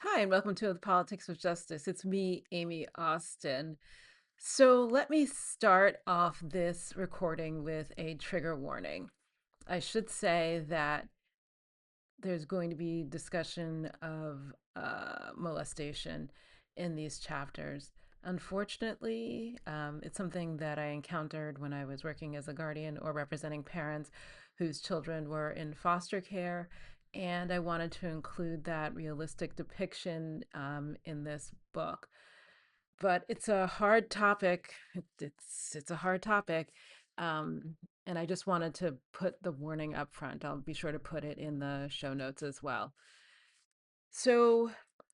Hi, and welcome to the Politics of Justice. It's me, Amy Austin. So let me start off this recording with a trigger warning. I should say that there's going to be discussion of molestation in these chapters. Unfortunately, it's something that I encountered when I was working as a guardian or representing parents whose children were in foster care, and I wanted to include that realistic depiction in this book. But it's a hard topic. It's a hard topic, um, and I just wanted to put the warning up front. I'll be sure to put it in the show notes as well. So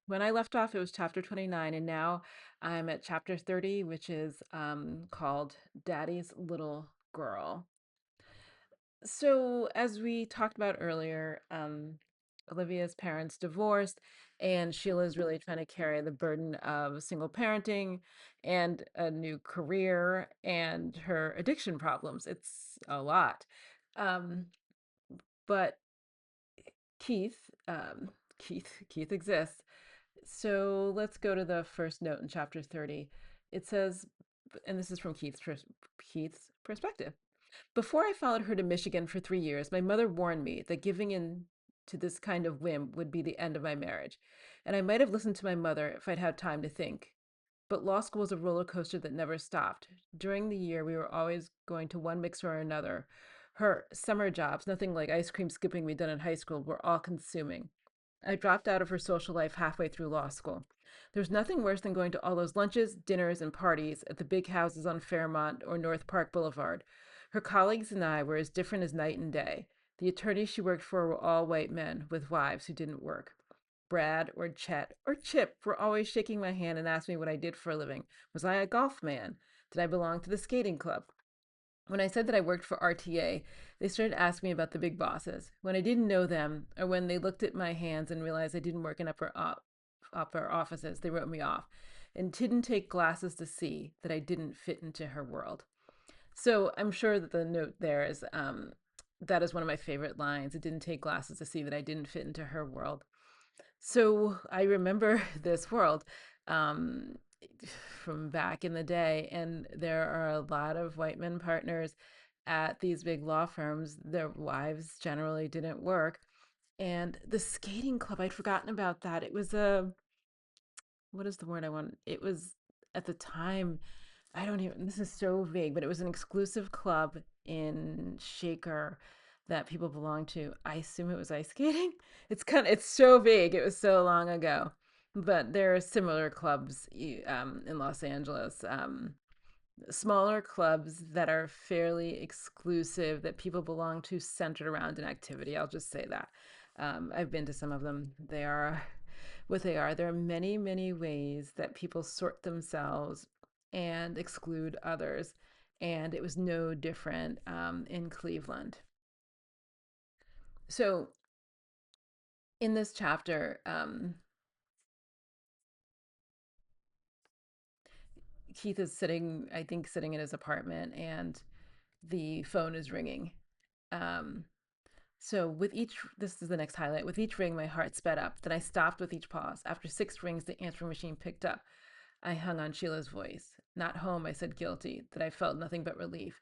when I left off, it was chapter 29, and now I'm at chapter 30, which is called Daddy's Little Girl. So, as we talked about earlier, Olivia's parents divorced, and Sheila's really trying to carry the burden of single parenting and a new career and her addiction problems. It's a lot. Um, but Keith, Keith exists. So let's go to the first note in chapter 30. It says, and this is from Keith's perspective. Before I followed her to Michigan for 3 years, my mother warned me that giving in to this kind of whim would be the end of my marriage. And I might have listened to my mother if I'd had time to think. But law school was a roller coaster that never stopped. During the year, we were always going to one mixer or another. Her summer jobs, nothing like ice cream skipping we'd done in high school, were all consuming. I dropped out of her social life halfway through law school. There's nothing worse than going to all those lunches, dinners, and parties at the big houses on Fairmont or North Park Boulevard. Her colleagues and I were as different as night and day. The attorneys she worked for were all white men with wives who didn't work. Brad or Chet or Chip were always shaking my hand and asking me what I did for a living. Was I a golf man? Did I belong to the skating club? When I said that I worked for RTA, they started asking me about the big bosses. When I didn't know them, or when they looked at my hands and realized I didn't work in upper offices, they wrote me off and didn't take glasses to see that I didn't fit into her world. So I'm sure that the note there is that is one of my favorite lines. It didn't take glasses to see that I didn't fit into her world. So I remember this world um, from back in the day, and there are a lot of white men partners at these big law firms. Their wives generally didn't work. And the skating club, I'd forgotten about that. It was what is the word I want? It was at the time, I don't even, this is so vague, but it was an exclusive club in Shaker that people belonged to. I assume it was ice skating. It's so vague. It was so long ago. But there are similar clubs in Los Angeles, smaller clubs that are fairly exclusive that people belong to, centered around an activity. I'll just say that. I've been to some of them. They are what they are. There are many, many ways that people sort themselves and exclude others. And it was no different in Cleveland. So, in this chapter, Keith is sitting, I think, sitting in his apartment, and the phone is ringing. Um, So with each, this is the next highlight. With each ring, my heart sped up. Then I stopped with each pause. After 6 rings, the answering machine picked up. I hung on Sheila's voice. Not home, I said guilty, that I felt nothing but relief.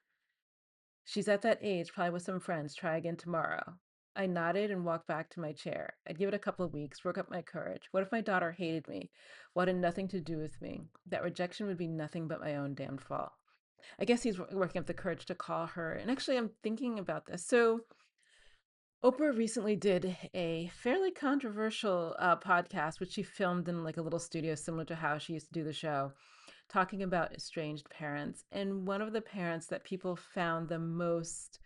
She's at that age, probably with some friends. Try again tomorrow. I nodded and walked back to my chair. I'd give it a couple of weeks, work up my courage. What if my daughter hated me? Wanted nothing to do with me? That rejection would be nothing but my own damned fault. I guess he's working up the courage to call her. And actually, I'm thinking about this. So, Oprah recently did a fairly controversial podcast, which she filmed in like a little studio similar to how she used to do the show, talking about estranged parents. And one of the parents that people found the most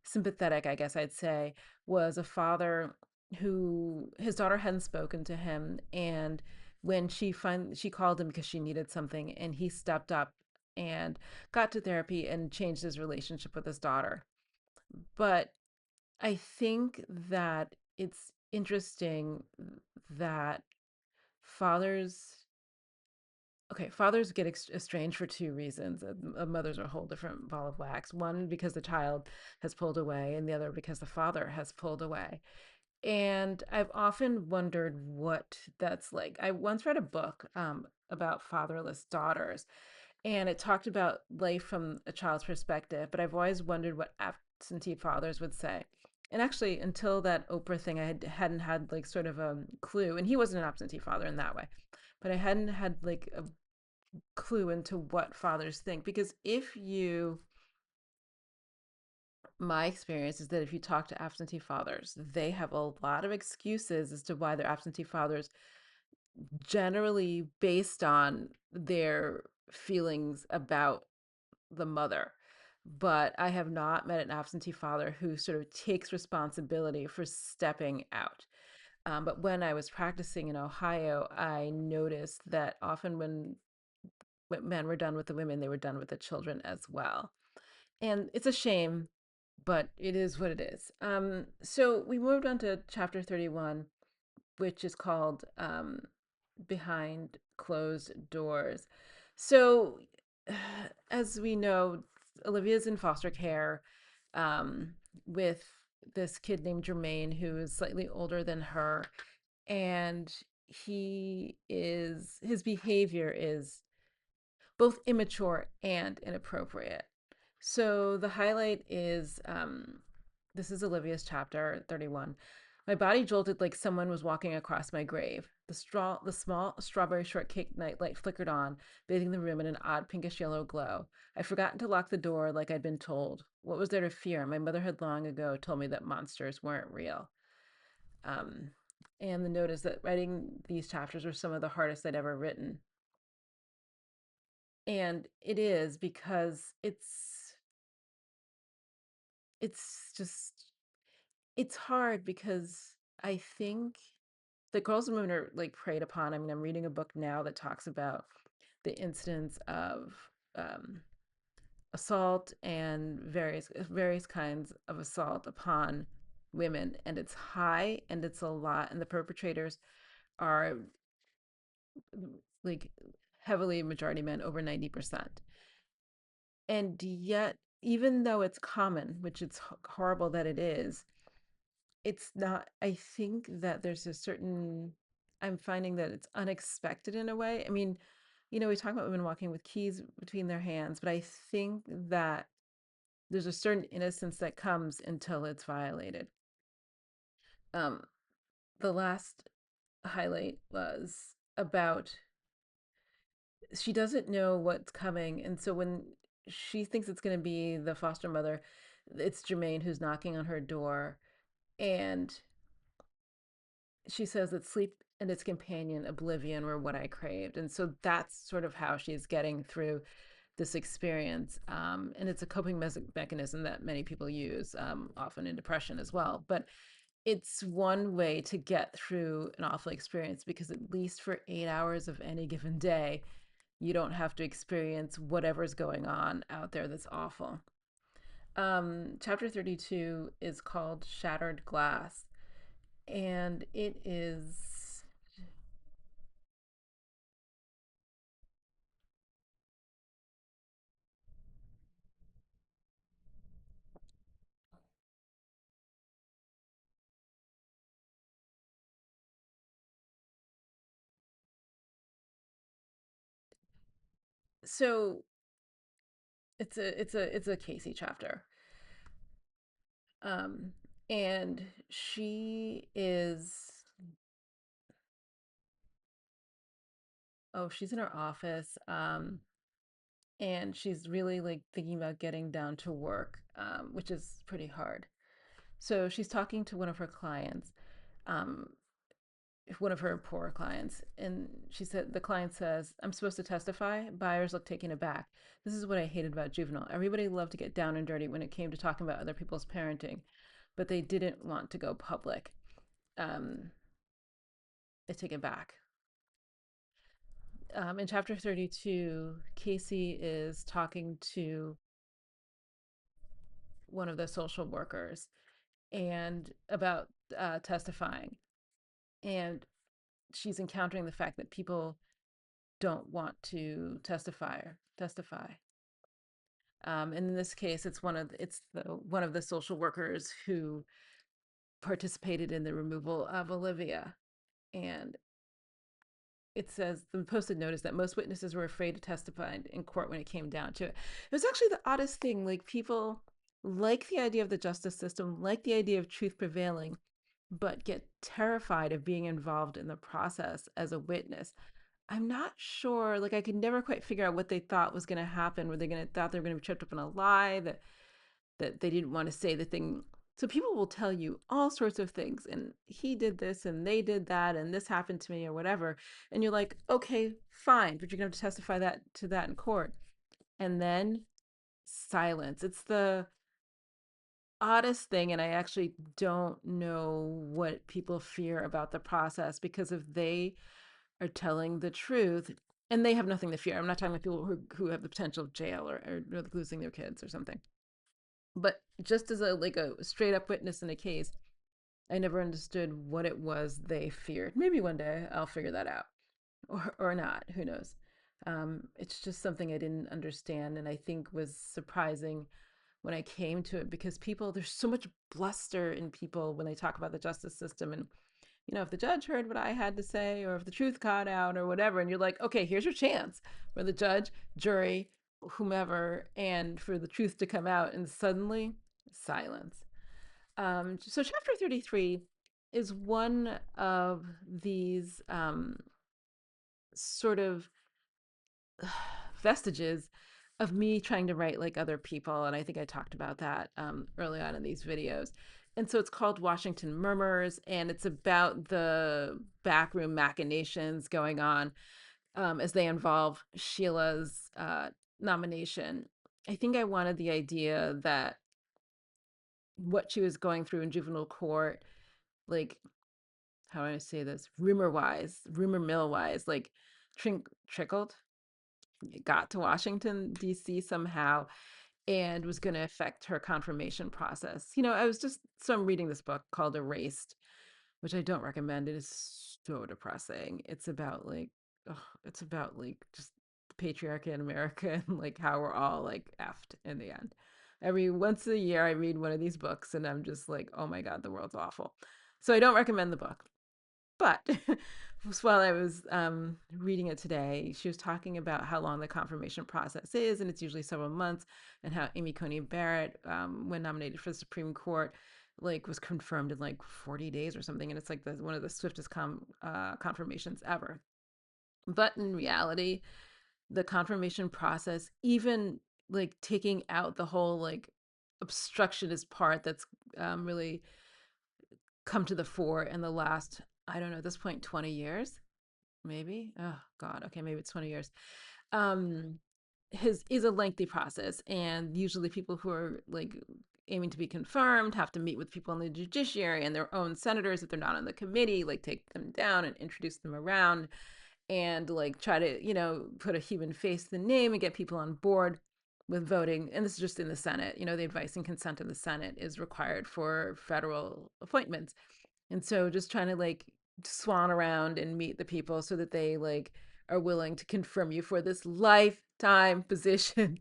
sympathetic, I guess I'd say, was a father who his daughter hadn't spoken to him, and when she called him because she needed something, and he stepped up and got to therapy and changed his relationship with his daughter. But I think that it's interesting that fathers, okay, fathers get estranged for two reasons. Mothers are a whole different ball of wax. One, because the child has pulled away, and the other, because the father has pulled away. And I've often wondered what that's like. I once read a book about fatherless daughters, and it talked about life from a child's perspective, but I've always wondered what absentee fathers would say. And actually, until that Oprah thing, hadn't had like sort of a clue, and he wasn't an absentee father in that way, but I hadn't had like a clue into what fathers think. Because if you, my experience is that if you talk to absentee fathers, they have a lot of excuses as to why they're absentee fathers, generally based on their feelings about the mother. But I have not met an absentee father who sort of takes responsibility for stepping out. But when I was practicing in Ohio, I noticed that often when men were done with the women, they were done with the children as well. And it's a shame, but it is what it is. So we moved on to chapter 31, which is called Behind Closed Doors. So, as we know, Olivia's in foster care um, with this kid named Jermaine, who is slightly older than her. And his behavior is both immature and inappropriate. So the highlight is this is Olivia's chapter 31. My body jolted like someone was walking across my grave. The small strawberry shortcake nightlight flickered on, bathing the room in an odd pinkish yellow glow. I'd forgotten to lock the door like I'd been told. What was there to fear? My mother had long ago told me that monsters weren't real. Um, and the note is that writing these chapters were some of the hardest I'd ever written. And it is because it's just it's hard because I think the girls and women are like preyed upon. I mean, I'm reading a book now that talks about the incidence of um, assault and various kinds of assault upon women, and it's high and it's a lot, and the perpetrators are like heavily majority men, over 90%. And yet, even though it's common, which it's horrible that it is, it's not. I think that there's a certain, I'm finding that it's unexpected in a way. I mean, we talk about women walking with keys between their hands, but I think that there's a certain innocence that comes until it's violated. Um, the last highlight was about she doesn't know what's coming. And so when she thinks it's going to be the foster mother, it's Jermaine who's knocking on her door. And she says that sleep and its companion, oblivion, were what I craved. And so that's sort of how she's getting through this experience. And it's a coping mechanism that many people use, often in depression as well. But it's one way to get through an awful experience because, at least for 8 hours of any given day, you don't have to experience whatever's going on out there that's awful. Chapter 32 is called Shattered Glass, and it is so it's a Casey chapter. Um, and she is, oh, she's in her office. And she's really like thinking about getting down to work, which is pretty hard. So she's talking to one of her clients, um, one of her poor clients, and she said the client says, "I'm supposed to testify." Buyers look taken aback. This is what I hated about Juvenile. Everybody loved to get down and dirty when it came to talking about other people's parenting, but they didn't want to go public. Um, they take it back. In chapter 32, Casey is talking to one of the social workers and about testifying, and she's encountering the fact that people don't want to testify. And in this case, it's one of the social workers who participated in the removal of Olivia. And it says the posted notice that most witnesses were afraid to testify in court when it came down to it. It was actually the oddest thing. Like, people like the idea of the justice system, like the idea of truth prevailing, but get terrified of being involved in the process as a witness. I'm not sure. Like, I could never quite figure out what they thought was going to happen. Were they going to thought they were going to be tripped up in a lie, that they didn't want to say the thing? So people will tell you all sorts of things, and he did this and they did that and this happened to me or whatever, and you're like, okay, fine, but you're going to have to testify that in court. And then silence. It's the oddest thing, and I actually don't know what people fear about the process, because if they are telling the truth, and they have nothing to fear. I'm not talking about people who have the potential of jail, or losing their kids or something. But just as a straight up witness in a case, I never understood what it was they feared. Maybe one day I'll figure that out, or not. Who knows? It's just something I didn't understand, and I think was surprising when I came to it, because there's so much bluster in people when they talk about the justice system. And if the judge heard what I had to say, or if the truth got out or whatever, and you're like, okay, here's your chance for the judge, jury, whomever, and for the truth to come out, and suddenly silence. So chapter 33 is one of these sort of vestiges of me trying to write like other people. And I think I talked about that early on in these videos. And so it's called Washington Murmurs, and it's about the backroom machinations going on as they involve Sheila's nomination. I think I wanted the idea that what she was going through in juvenile court, like, how do I say this? Rumor mill wise, like, trickled, got to Washington, D.C. somehow, and was going to affect her confirmation process. I was just, so I'm reading this book called Erased, which I don't recommend. It is so depressing. It's about like just the patriarchy in America, and like how we're all like effed in the end. Every once a year I read one of these books and I'm just like, oh my God, the world's awful. So I don't recommend the book. But while I was reading it today, she was talking about how long the confirmation process is, and it's usually several months, and how Amy Coney Barrett, when nominated for the Supreme Court, like was confirmed in like 40 days or something, and it's like one of the swiftest confirmations ever. But in reality, the confirmation process, even like taking out the whole like obstructionist part that's really come to the fore in the last, I don't know, at this point, 20 years, maybe. Oh God, okay, maybe it's 20 years. Um, his is a lengthy process, and usually people who are like aiming to be confirmed have to meet with people in the judiciary and their own senators if they're not on the committee, like take them down and introduce them around, and like try to put a human face to the name and get people on board with voting. And this is just in the Senate. The advice and consent of the Senate is required for federal appointments. And so just trying to like swan around and meet the people so that they like are willing to confirm you for this lifetime position.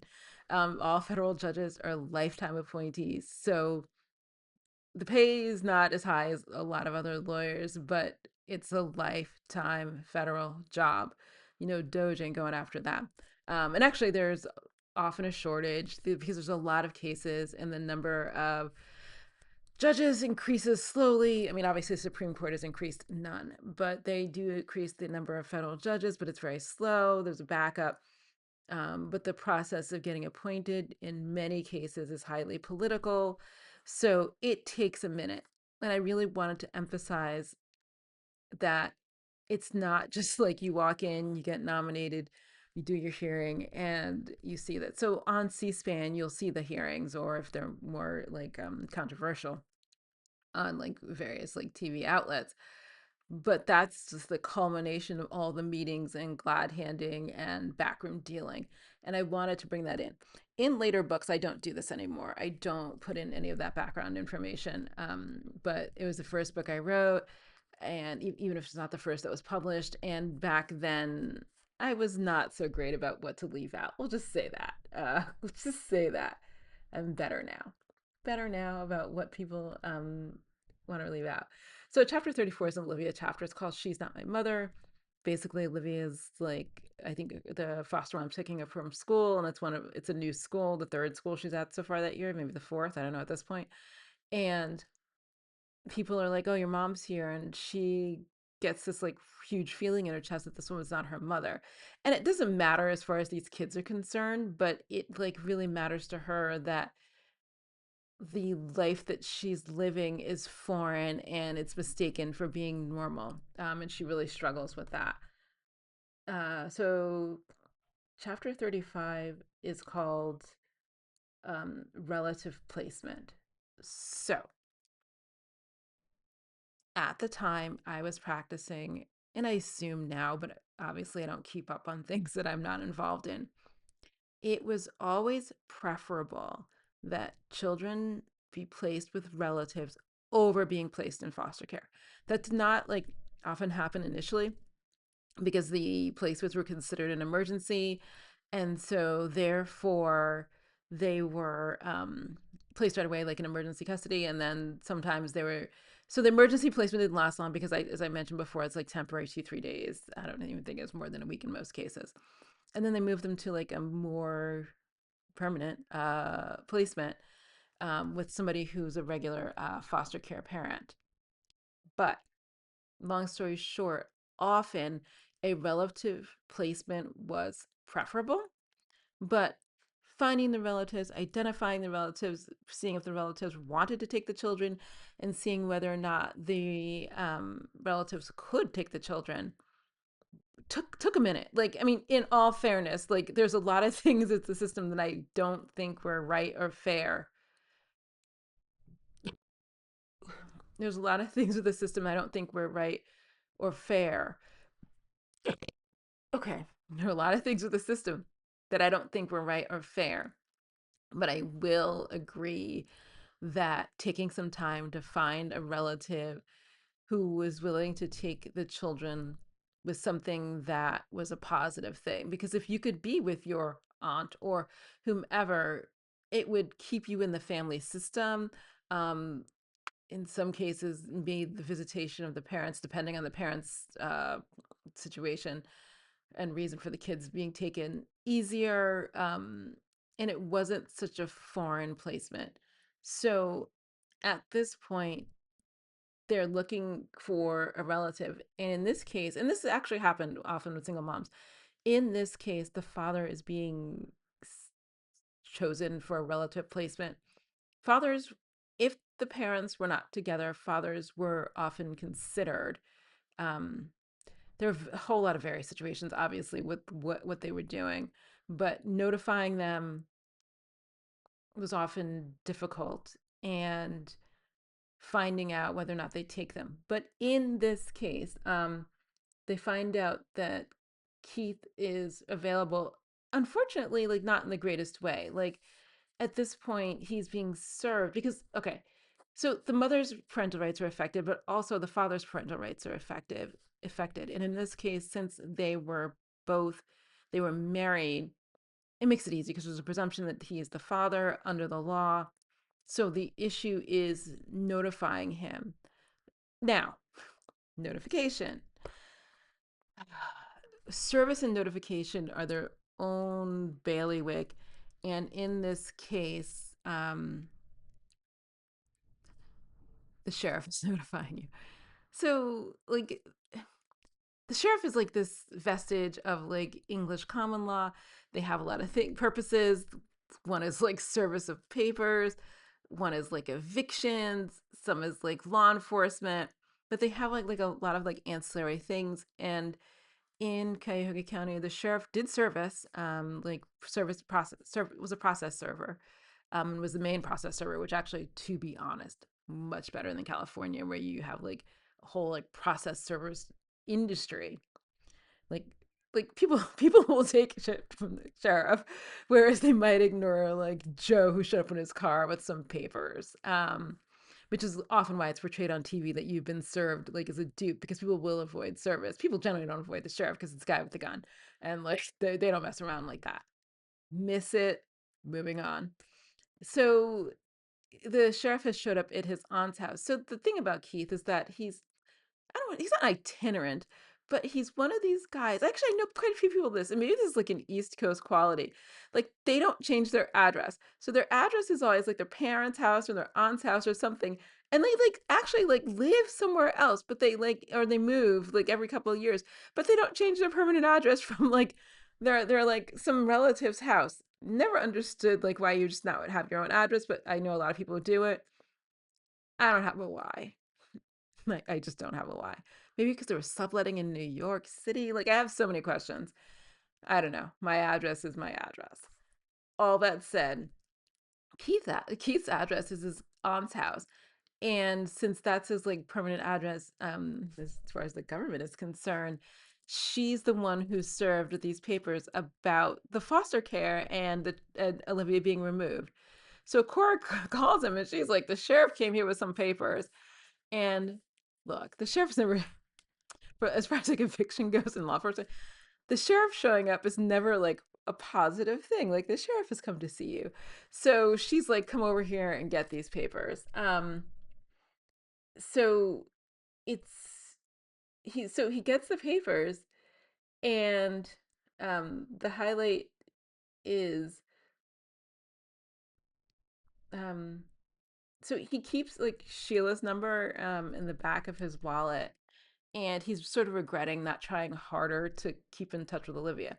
All federal judges are lifetime appointees, so the pay is not as high as a lot of other lawyers, but it's a lifetime federal job. Doge ain't going after that. And actually, there's often a shortage because there's a lot of cases, and the number of judges increases slowly. I mean, obviously, the Supreme Court has increased none, but they do increase the number of federal judges, but it's very slow. There's a backup. But the process of getting appointed in many cases is highly political. So it takes a minute. And I really wanted to emphasize that it's not just like you walk in, you get nominated, you do your hearing, and you see that. So on C-SPAN, you'll see the hearings, or if they're more like controversial, on like various like TV outlets. But that's just the culmination of all the meetings and glad handing and backroom dealing. And I wanted to bring that in. In later books, I don't do this anymore. I don't put in any of that background information. But it was the first book I wrote, and even if it's not the first that was published. And back then, I was not so great about what to leave out. We'll just say that. Let's just say that. I'm better now. Better now about what people want to leave out. So chapter 34 is an Olivia chapter. It's called She's Not My Mother. Basically, Olivia's like, I think the foster mom's picking up from school, and it's a new school, the third school she's at so far that year, maybe the fourth, I don't know at this point. And people are like, "Oh, your mom's here," and she gets this like huge feeling in her chest that this woman's not her mother. And it doesn't matter as far as these kids are concerned, but it like really matters to her that the life that she's living is foreign and it's mistaken for being normal. And she really struggles with that. So chapter 35 is called relative placement. So at the time I was practicing, and I assume now, but obviously I don't keep up on things that I'm not involved in. It was always preferable that children be placed with relatives over being placed in foster care. That did not like often happen initially because the placements were considered an emergency, and so therefore they were placed right away like in emergency custody, and then sometimes they were, so the emergency placement didn't last long because as I mentioned before, it's like temporary 2-3 days. I don't even think it's more than a week in most cases. And then they moved them to like a more permanent placement with somebody who's a regular foster care parent. But long story short, often a relative placement was preferable, but finding the relatives, identifying the relatives, seeing if the relatives wanted to take the children, and seeing whether or not the relatives could take the children took a minute. Like, I mean, in all fairness, like there's a lot of things with the system that I don't think were right or fair. There's a lot of things with the system I don't think were right or fair. Okay, there are a lot of things with the system that I don't think were right or fair, but I will agree that taking some time to find a relative who was willing to take the children was something that was a positive thing. Because if you could be with your aunt or whomever, it would keep you in the family system. Um, in some cases, made the visitation of the parents, depending on the parents' situation and reason for the kids being taken, easier. And it wasn't such a foreign placement. So at this point, they're looking for a relative. And in this case, and this actually happened often with single moms, in this case, the father is being chosen for a relative placement. Fathers, if the parents were not together, fathers were often considered. Um, there are a whole lot of various situations, obviously, with what they were doing, but notifying them was often difficult, and finding out whether or not they take them. But in this case, they find out that Keith is available. Unfortunately, like not in the greatest way. Like at this point, he's being served because okay, so the mother's parental rights are affected, but also the father's parental rights are affected. And in this case, since they were married, it makes it easy because there's a presumption that he is the father under the law. So the issue is notifying him. Now, notification. Service and notification are their own bailiwick. And in this case, the sheriff is notifying you. So, like, the sheriff is like this vestige of like English common law. They have a lot of purposes. One is like service of papers, one is like evictions, some is like law enforcement, but they have like a lot of like ancillary things. And in Cuyahoga County, the sheriff did service, like service process, was a process server, was the main process server, which actually, to be honest, much better than California, where you have like a whole like process servers industry. Like people will take shit from the sheriff, whereas they might ignore like Joe who showed up in his car with some papers. Which is often why it's portrayed on TV that you've been served like as a dupe, because people will avoid service. People generally don't avoid the sheriff because it's the guy with the gun, and like they don't mess around like that. Miss it. Moving on. So the sheriff has showed up at his aunt's house. So the thing about Keith is that I don't know, he's not itinerant, but he's one of these guys. Actually, I know quite a few people this, and maybe this is like an East Coast quality. Like they don't change their address. So their address is always like their parents' house or their aunt's house or something. And they like actually like live somewhere else, but they like or they move like every couple of years, but they don't change their permanent address from like their like some relative's house. Never understood like why you just not would have your own address, but I know a lot of people do it. I don't have a why. Like, I just don't have a why. Maybe because there was subletting in New York City. Like, I have so many questions. I don't know. My address is my address. All that said, Keith's address is his aunt's house. And since that's his like permanent address, as far as the government is concerned, she's the one who served with these papers about the foster care and Olivia being removed. So Cora calls him and she's like, the sheriff came here with some papers. And look, the sheriff's never, as far as like eviction goes in law enforcement, the sheriff showing up is never like a positive thing. Like the sheriff has come to see you. So she's like, come over here and get these papers. So it's he gets the papers and the highlight is um so he keeps like Sheila's number in the back of his wallet, and he's sort of regretting not trying harder to keep in touch with Olivia.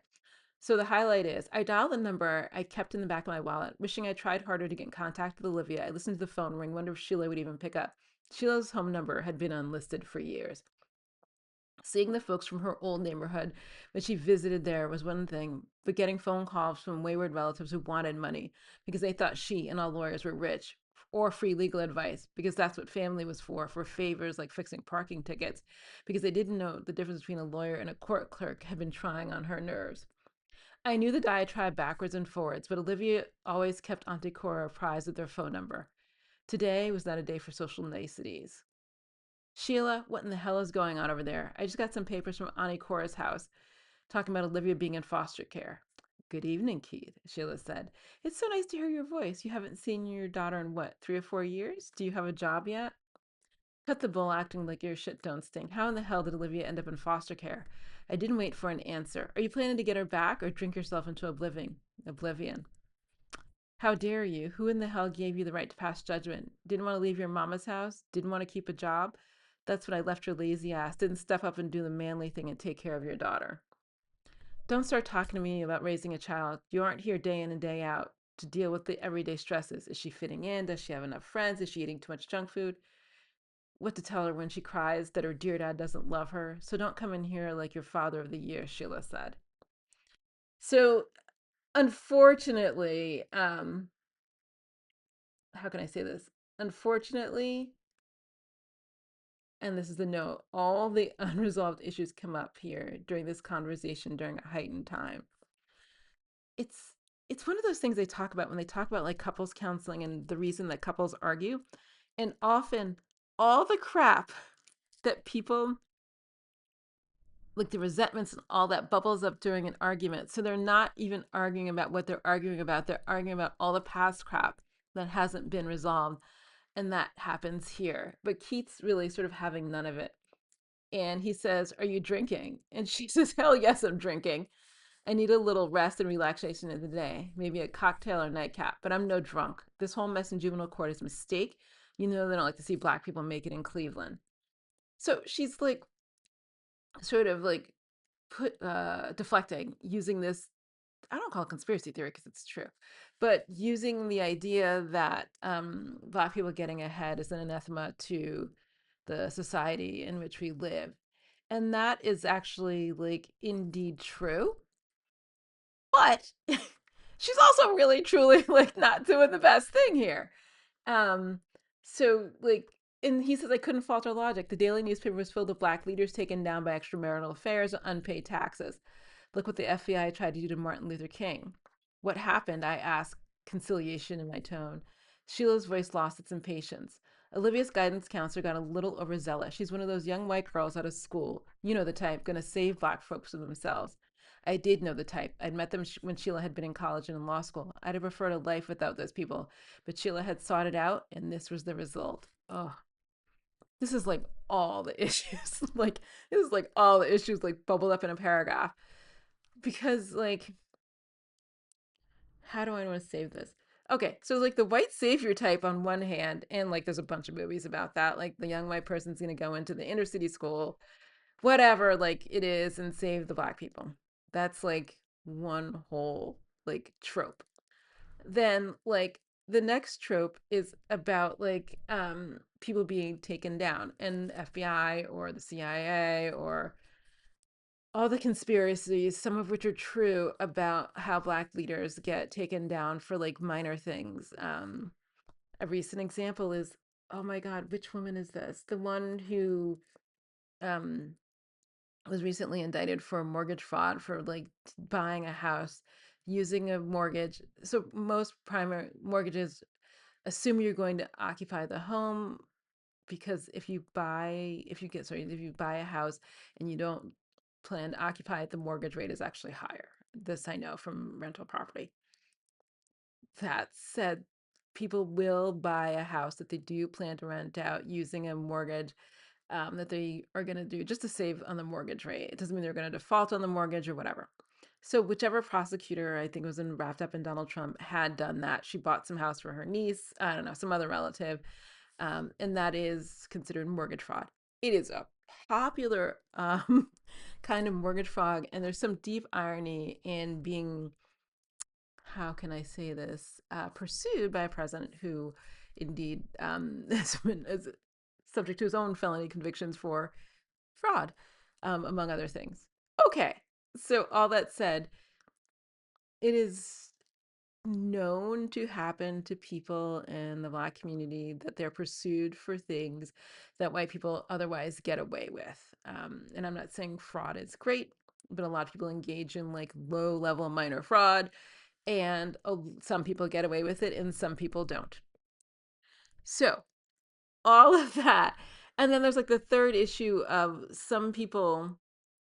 So the highlight is I dialed the number I kept in the back of my wallet, wishing I tried harder to get in contact with Olivia. I listened to the phone ring, wonder if Sheila would even pick up. Sheila's home number had been unlisted for years. Seeing the folks from her old neighborhood when she visited there was one thing, but getting phone calls from wayward relatives who wanted money because they thought she and all lawyers were rich, or free legal advice because that's what family was for favors like fixing parking tickets, because they didn't know the difference between a lawyer and a court clerk, had been trying on her nerves. I knew the diatribe backwards and forwards, but Olivia always kept Auntie Cora apprised of their phone number. Today was not a day for social niceties. Sheila, what in the hell is going on over there? I just got some papers from Auntie Cora's house talking about Olivia being in foster care. Good evening, Keith, Sheila said. It's so nice to hear your voice. You haven't seen your daughter in what, 3 or 4 years? Do you have a job yet? Cut the bull acting like your shit don't stink. How in the hell did Olivia end up in foster care? I didn't wait for an answer. Are you planning to get her back or drink yourself into oblivion? Oblivion. How dare you? Who in the hell gave you the right to pass judgment? Didn't want to leave your mama's house? Didn't want to keep a job? That's when I left your lazy ass. Didn't step up and do the manly thing and take care of your daughter. Don't start talking to me about raising a child. You aren't here day in and day out to deal with the everyday stresses. Is she fitting in? Does she have enough friends? Is she eating too much junk food? What to tell her when she cries that her dear dad doesn't love her? So don't come in here like your father of the year, Sheila said. So unfortunately, how can I say this? Unfortunately, and this is the note, all the unresolved issues come up here during this conversation during a heightened time. It's it's one of those things they talk about when they talk about like couples counseling and the reason that couples argue. And often all the crap that people like the resentments and all that bubbles up during an argument. So they're not even arguing about what they're arguing about. They're arguing about all the past crap that hasn't been resolved. And that happens here. But Keith's really sort of having none of it. And he says, are you drinking? And she says, hell yes, I'm drinking. I need a little rest and relaxation in the day, maybe a cocktail or nightcap, but I'm no drunk. This whole mess in juvenile court is a mistake. You know, they don't like to see black people make it in Cleveland. So she's like, sort of like deflecting using this. I don't call it conspiracy theory because it's true, but using the idea that black people getting ahead is an anathema to the society in which we live. And that is actually like indeed true. But she's also really truly like not doing the best thing here. Um, so like, and he says I couldn't fault her logic. The daily newspaper was filled with black leaders taken down by extramarital affairs or unpaid taxes. Look what the FBI tried to do to Martin Luther King. What happened? I asked, conciliation in my tone. Sheila's voice lost its impatience. Olivia's guidance counselor got a little overzealous. She's one of those young white girls out of school. You know the type, gonna save black folks from themselves. I did know the type. I'd met them when Sheila had been in college and in law school. I'd have preferred a life without those people, but Sheila had sought it out, and this was the result. Oh, this is like all the issues. Like, this is like all the issues like bubbled up in a paragraph. Because, like, how do I want to save this? Okay, so like the white savior type on one hand, and like there's a bunch of movies about that. Like the young white person's gonna go into the inner city school, whatever, like it is, and save the black people. That's like one whole like trope. Then like the next trope is about like people being taken down, and the FBI or the CIA or all the conspiracies, some of which are true, about how black leaders get taken down for like minor things. A recent example is, oh my God, which woman is this? The one who um, was recently indicted for mortgage fraud for like buying a house using a mortgage. So most primary mortgages assume you're going to occupy the home, because if you buy a house and you don't plan to occupy it, the mortgage rate is actually higher. This I know from rental property. That said, people will buy a house that they do plan to rent out using a mortgage, that they are going to do just to save on the mortgage rate. It doesn't mean they're going to default on the mortgage or whatever. So whichever prosecutor, I think was wrapped up in Donald Trump, had done that. She bought some house for her niece, I don't know, some other relative, and that is considered mortgage fraud. It is a popular kind of mortgage fraud, and there's some deep irony in being, how can I say this, pursued by a president who indeed has been is subject to his own felony convictions for fraud, among other things. Okay, so all that said, it is known to happen to people in the black community that they're pursued for things that white people otherwise get away with. And I'm not saying fraud is great, but a lot of people engage in like low level minor fraud, and some people get away with it and some people don't. So all of that. And then there's like the third issue of some people,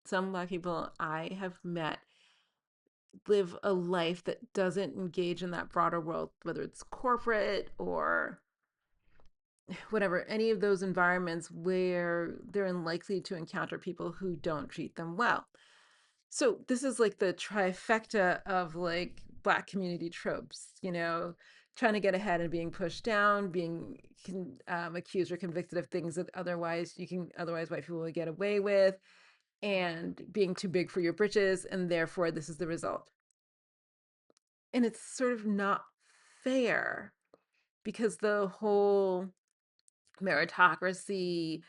some black people I have met live a life that doesn't engage in that broader world, whether it's corporate or whatever, any of those environments where they're unlikely to encounter people who don't treat them well. So this is like the trifecta of like black community tropes, trying to get ahead and being pushed down, being accused or convicted of things that otherwise white people would get away with, and being too big for your britches, and therefore this is the result. And it's sort of not fair, because the whole meritocracy,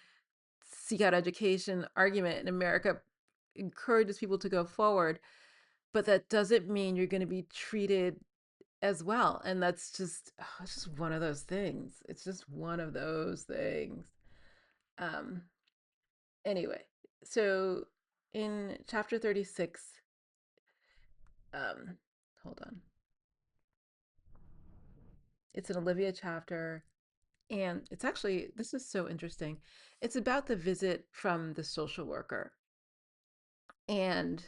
seek out education argument in America encourages people to go forward, but that doesn't mean you're going to be treated as well. And that's just, it's just one of those things. It's just one of those things. Um, anyway, so in chapter 36, um, hold on. It's an Olivia chapter. And it's actually, this is so interesting. It's about the visit from the social worker. And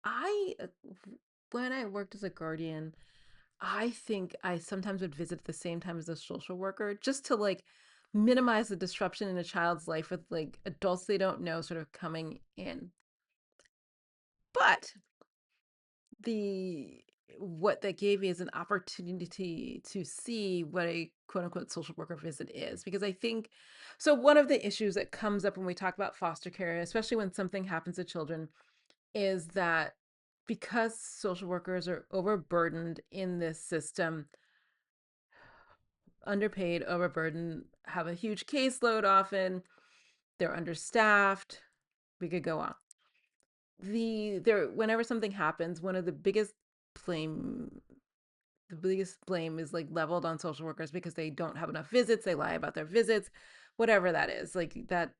I, when I worked as a guardian, I think I sometimes would visit at the same time as a social worker, just to like minimize the disruption in a child's life with like adults they don't know sort of coming in. But the what that gave me is an opportunity to see what a quote unquote social worker visit is. Because I think, so one of the issues that comes up when we talk about foster care, especially when something happens to children, is that because social workers are overburdened in this system, underpaid, overburdened, have a huge caseload often, they're understaffed, we could go on. Whenever something happens, one of blame the biggest blame is like leveled on social workers because they don't have enough visits, they lie about their visits, whatever that is. Like that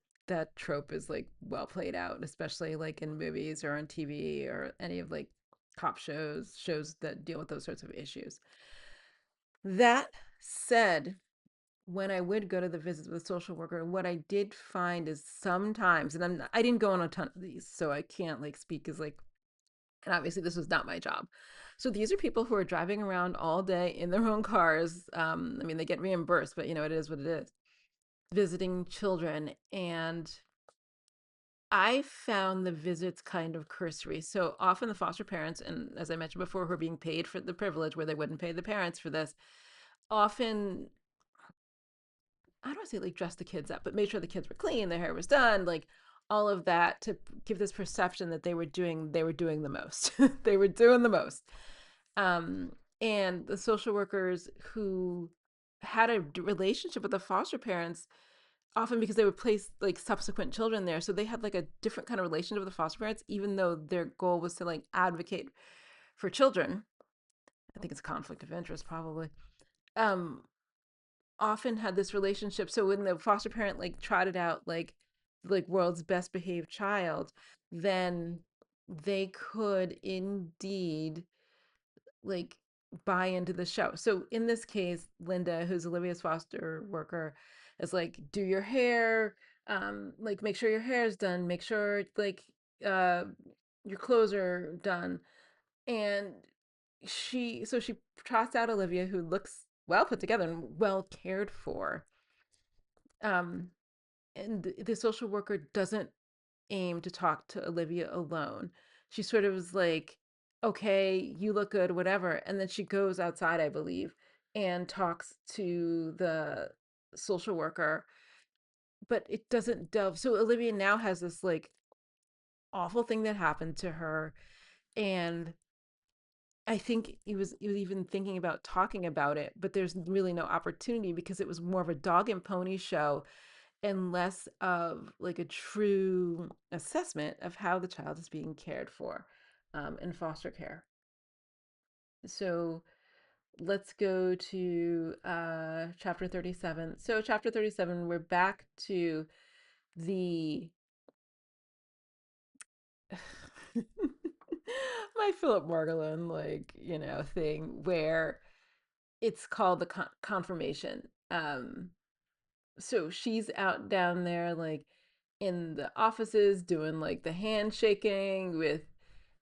trope is like well played out, especially like in movies or on TV or any of like cop shows that deal with those sorts of issues. That said, when I would go to the visits with a social worker, what I did find is sometimes, and I didn't go on a ton of these, so I can't like speak as like And obviously, this was not my job. So these are people who are driving around all day in their own cars. I mean, they get reimbursed, but it is what it is. Visiting children. And I found the visits kind of cursory. So often the foster parents, and as I mentioned before, who are being paid for the privilege where they wouldn't pay the parents for this, often, I don't want to say like dress the kids up, but made sure the kids were clean, their hair was done, like all of that to give this perception that they were doing the most. They were doing the most. Um, and the social workers who had a relationship with the foster parents, often because they would place like subsequent children there, so they had like a different kind of relationship with the foster parents, even though their goal was to like advocate for children. I think it's a conflict of interest, probably. Um, Often had this relationship. So when the foster parent like trotted out like world's best behaved child, then they could indeed like buy into the show. So in this case, Linda, who's Olivia's foster worker, is like, do your hair, like make sure your hair is done, make sure like uh your clothes are done. And she trots out Olivia, who looks well put together and well cared for. Um, and the social worker doesn't aim to talk to Olivia alone. She sort of is like, okay, you look good, whatever. And then she goes outside, I believe, and talks to the social worker, but it doesn't delve. So Olivia now has this like awful thing that happened to her. And I think he was even thinking about talking about it, but there's really no opportunity because it was more of a dog and pony show and less of like a true assessment of how the child is being cared for in foster care. So let's go to chapter 37. So, chapter 37, we're back to the my Philip Margolin, like, thing where it's called the confirmation. So she's out down there, like in the offices, doing like the handshaking with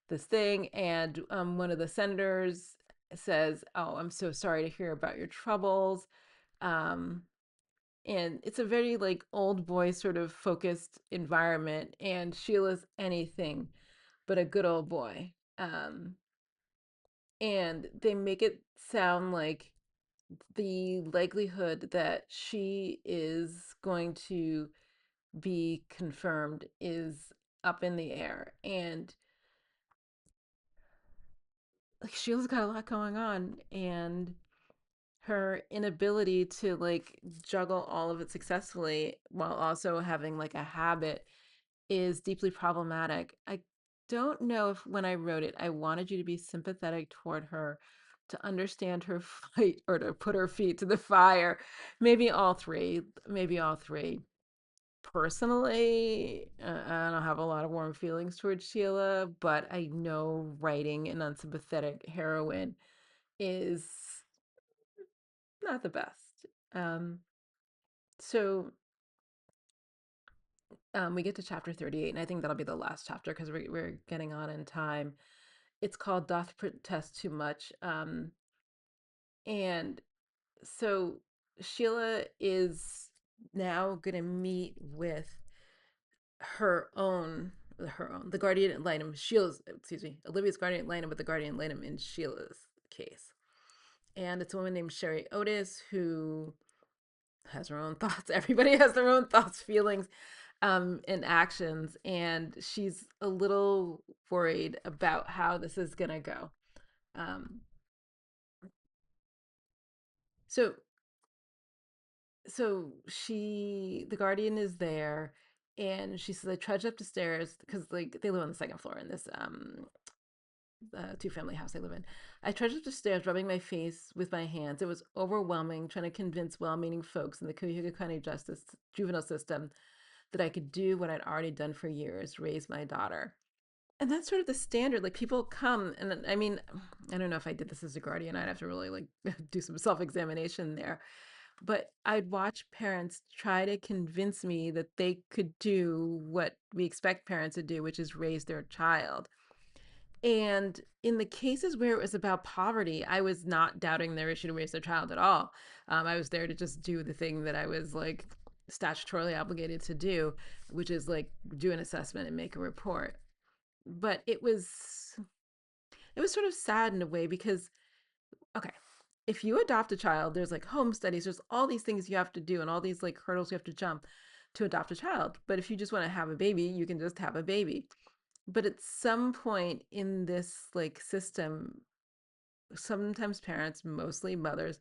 this thing, and one of the senators says, "Oh, I'm so sorry to hear about your troubles." Um, and it's a very like old boy sort of focused environment, and Sheila's anything but a good old boy. And they make it sound like the likelihood that she is going to be confirmed is up in the air. And like Sheila's got a lot going on, and her inability to like juggle all of it successfully while also having like a habit is deeply problematic. I don't know if when I wrote it, I wanted you to be sympathetic toward her, to understand her fight, or to put her feet to the fire. Maybe all three. Maybe all three. Personally, I don't have a lot of warm feelings towards Sheila, but I know writing an unsympathetic heroine is not the best. Um, so we get to chapter 38, and I think that'll be the last chapter because we're getting on in time. It's called Doth Protest Too Much. And so Sheila is now going to meet with the guardian ad litem, Sheila's, excuse me, Olivia's guardian ad litem, but the guardian ad litem in Sheila's case. And it's a woman named Sherry Otis who has her own thoughts. Everybody has their own thoughts, feelings, and actions. And she's a little worried about how this is going to go. Um, so the guardian is there, and she says, I trudged up the stairs because like they live on the second floor in this two-family house they live in. I trudged up the stairs, rubbing my face with my hands. It was overwhelming, trying to convince well-meaning folks in the Cuyahoga County Justice juvenile system that I could do what I'd already done for years, raise my daughter. And that's sort of the standard. Like people come, and I mean, I don't know if I did this as a guardian. I'd have to really like do some self-examination there. But I'd watch parents try to convince me that they could do what we expect parents to do, which is raise their child. And in the cases where it was about poverty, I was not doubting their issue to raise their child at all. I was there to just do the thing that I was like statutorily obligated to do, which is like do an assessment and make a report. But it was sort of sad in a way because okay, if you adopt a child, there's like home studies, there's all these things you have to do and all these like hurdles you have to jump to adopt a child. But if you just want to have a baby, you can just have a baby. But at some point in this like system, sometimes parents, mostly mothers,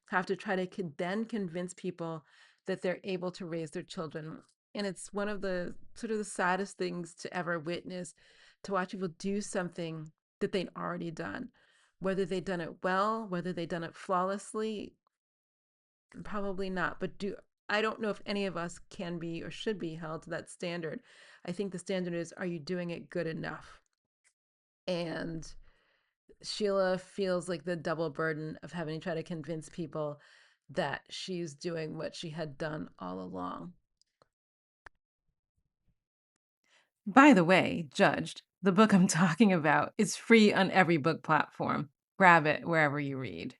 have to try to then convince people that they're able to raise their children. And it's one of the sort of the saddest things to ever witness, to watch people do something that they'd already done. Whether they've done it well, whether they've done it flawlessly, probably not. But I don't know if any of us can be or should be held to that standard. I think the standard is, are you doing it good enough? And Sheila feels like the double burden of having to try to convince people that she's doing what she had done all along. By the way, Judged, the book I'm talking about is free on every book platform. Grab it wherever you read.